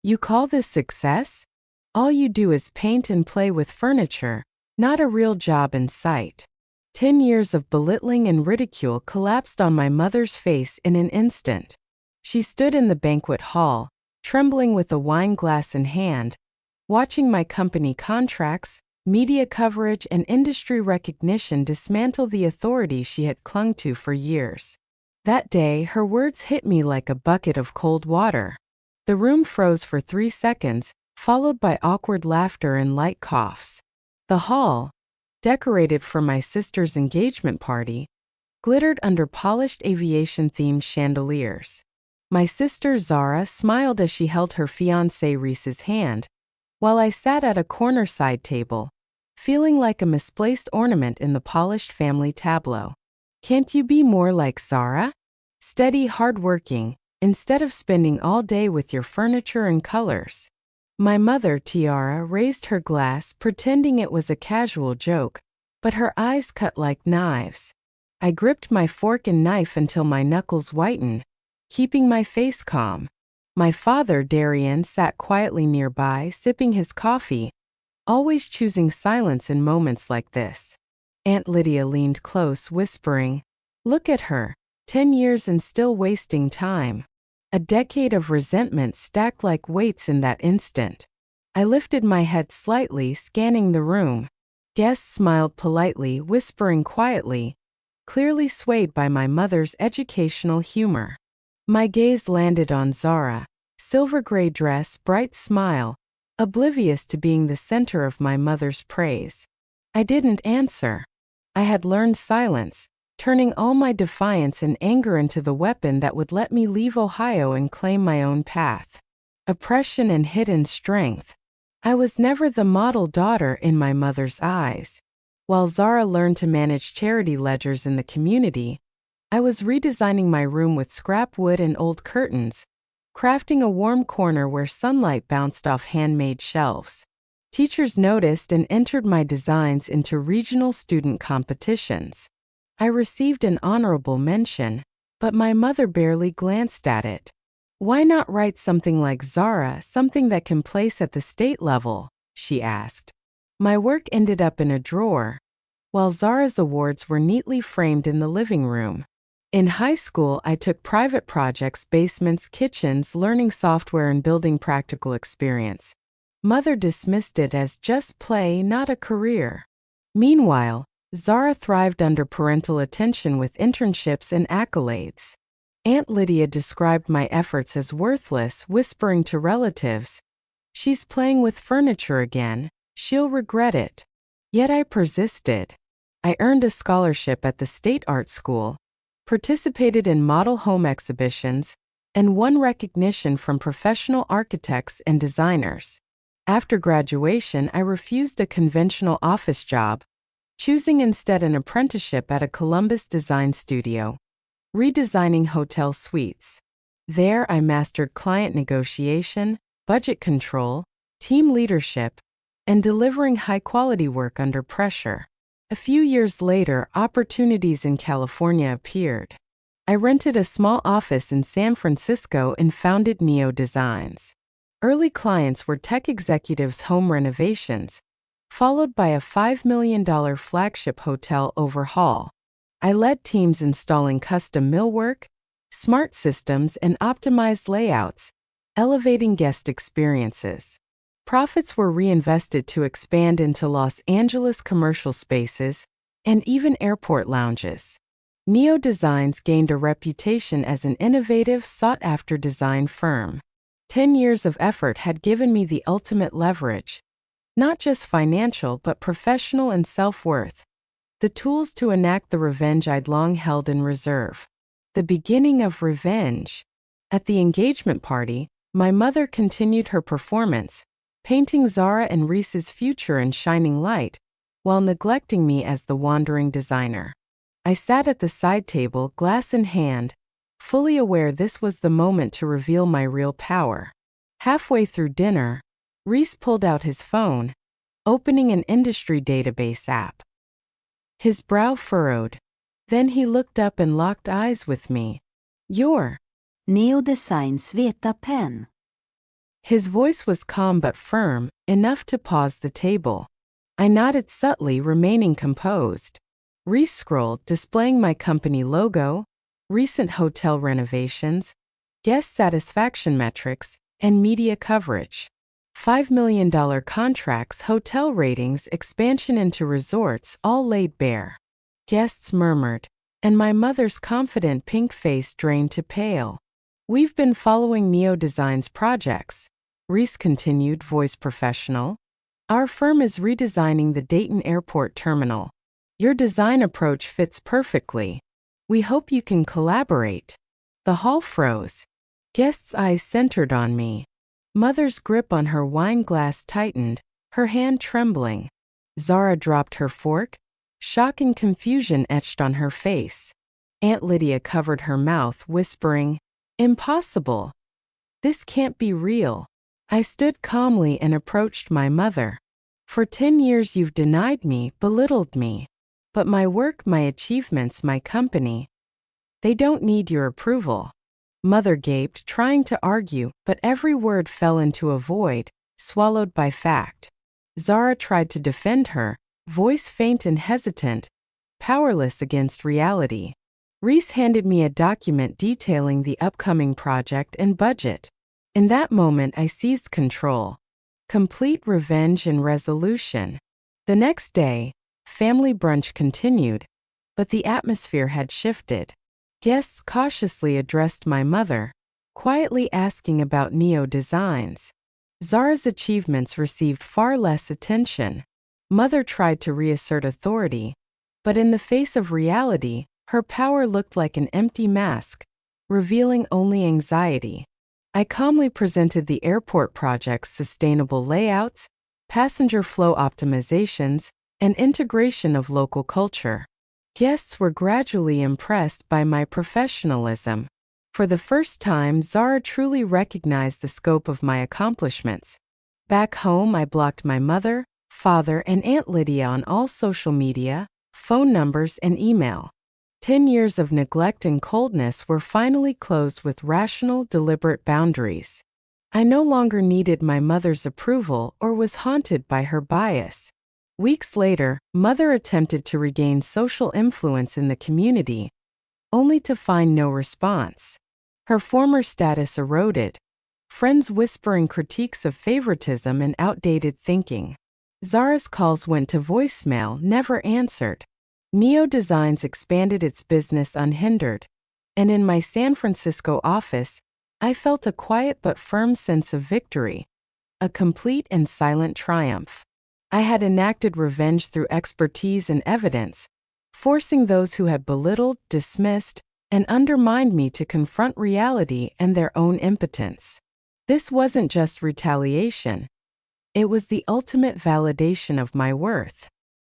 You call this success? All you do is paint and play with furniture, not a real job in sight. 10 years of belittling and ridicule collapsed on my mother's face in an instant. She stood in the banquet hall, trembling with a wine glass in hand, watching my company contracts, media coverage, and industry recognition dismantle the authority she had clung to for years. That day, her words hit me like a bucket of cold water. The room froze for 3 seconds, followed by awkward laughter and light coughs. The hall, decorated for my sister's engagement party, glittered under polished aviation-themed chandeliers. My sister Zara smiled as she held her fiancé Reese's hand, while I sat at a corner side table, feeling like a misplaced ornament in the polished family tableau. Can't you be more like Zara? Steady, hardworking, instead of spending all day with your furniture and colors. My mother, Tiara, raised her glass, pretending it was a casual joke, but her eyes cut like knives. I gripped my fork and knife until my knuckles whitened, keeping my face calm. My father, Darian, sat quietly nearby, sipping his coffee, always choosing silence in moments like this. Aunt Lydia leaned close, whispering, "Look at her, 10 years and still wasting time." A decade of resentment stacked like weights in that instant. I lifted my head slightly, scanning the room. Guests smiled politely, whispering quietly, clearly swayed by my mother's educational humor. My gaze landed on Zara, silver gray dress, bright smile, oblivious to being the center of my mother's praise. I didn't answer. I had learned silence, turning all my defiance and anger into the weapon that would let me leave Ohio and claim my own path. Oppression and hidden strength. I was never the model daughter in my mother's eyes. While Zara learned to manage charity ledgers in the community, I was redesigning my room with scrap wood and old curtains, crafting a warm corner where sunlight bounced off handmade shelves. Teachers noticed and entered my designs into regional student competitions. I received an honorable mention, but my mother barely glanced at it. "Why not write something like Zara, something that can place at the state level?" she asked. My work ended up in a drawer, while Zara's awards were neatly framed in the living room. In high school, I took private projects, basements, kitchens, learning software and building practical experience. Mother dismissed it as just play, not a career. Meanwhile, Zara thrived under parental attention with internships and accolades. Aunt Lydia described my efforts as worthless, whispering to relatives, "She's playing with furniture again, she'll regret it." Yet I persisted. I earned a scholarship at the State Art School, participated in model home exhibitions, and won recognition from professional architects and designers. After graduation, I refused a conventional office job, choosing instead an apprenticeship at a Columbus design studio, redesigning hotel suites. There, I mastered client negotiation, budget control, team leadership, and delivering high-quality work under pressure. A few years later, opportunities in California appeared. I rented a small office in San Francisco and founded Neo Designs. Early clients were tech executives' home renovations, followed by a $5 million flagship hotel overhaul. I led teams installing custom millwork, smart systems, and optimized layouts, elevating guest experiences. Profits were reinvested to expand into Los Angeles commercial spaces and even airport lounges. Neo Designs gained a reputation as an innovative, sought-after design firm. 10 years of effort had given me the ultimate leverage. Not just financial but professional and self-worth. The tools to enact the revenge I'd long held in reserve. The beginning of revenge. At the engagement party, my mother continued her performance, painting Zara and Reese's future in shining light, while neglecting me as the wandering designer. I sat at the side table, glass in hand, fully aware this was the moment to reveal my real power. Halfway through dinner, Reese pulled out his phone, opening an industry database app. His brow furrowed. Then he looked up and locked eyes with me. "You're Neo Designs Veta Penn. His voice was calm but firm, enough to pause the table. I nodded subtly, remaining composed. Reese scrolled, displaying my company logo, recent hotel renovations, guest satisfaction metrics, and media coverage. $5 million contracts, hotel ratings, expansion into resorts, all laid bare. Guests murmured, and my mother's confident pink face drained to pale. We've been following Neo Design's projects, Reese continued, voice professional. Our firm is redesigning the Dayton Airport terminal. Your design approach fits perfectly. We hope you can collaborate. The hall froze. Guests' eyes centered on me. Mother's grip on her wine glass tightened, her hand trembling. Zara dropped her fork. Shock and confusion etched on her face. Aunt Lydia covered her mouth, whispering, "Impossible. This can't be real." I stood calmly and approached my mother. "For 10 years you've denied me, belittled me. But my work, my achievements, my company, they don't need your approval." Mother gaped, trying to argue, but every word fell into a void, swallowed by fact. Zara tried to defend her, voice faint and hesitant, powerless against reality. Reese handed me a document detailing the upcoming project and budget. In that moment, I seized control. Complete revenge and resolution. The next day, family brunch continued, but the atmosphere had shifted. Guests cautiously addressed my mother, quietly asking about Neo Designs. Zara's achievements received far less attention. Mother tried to reassert authority, but in the face of reality, her power looked like an empty mask, revealing only anxiety. I calmly presented the airport project's sustainable layouts, passenger flow optimizations, and integration of local culture. Guests were gradually impressed by my professionalism. For the first time, Zara truly recognized the scope of my accomplishments. Back home, I blocked my mother, father, and Aunt Lydia on all social media, phone numbers, and email. 10 years of neglect and coldness were finally closed with rational, deliberate boundaries. I no longer needed my mother's approval or was haunted by her bias. Weeks later, Mother attempted to regain social influence in the community, only to find no response. Her former status eroded, friends whispering critiques of favoritism and outdated thinking. Zara's calls went to voicemail, never answered. Neo Designs expanded its business unhindered, and in my San Francisco office, I felt a quiet but firm sense of victory, a complete and silent triumph. I had enacted revenge through expertise and evidence, forcing those who had belittled, dismissed, and undermined me to confront reality and their own impotence. This wasn't just retaliation. It was the ultimate validation of my worth.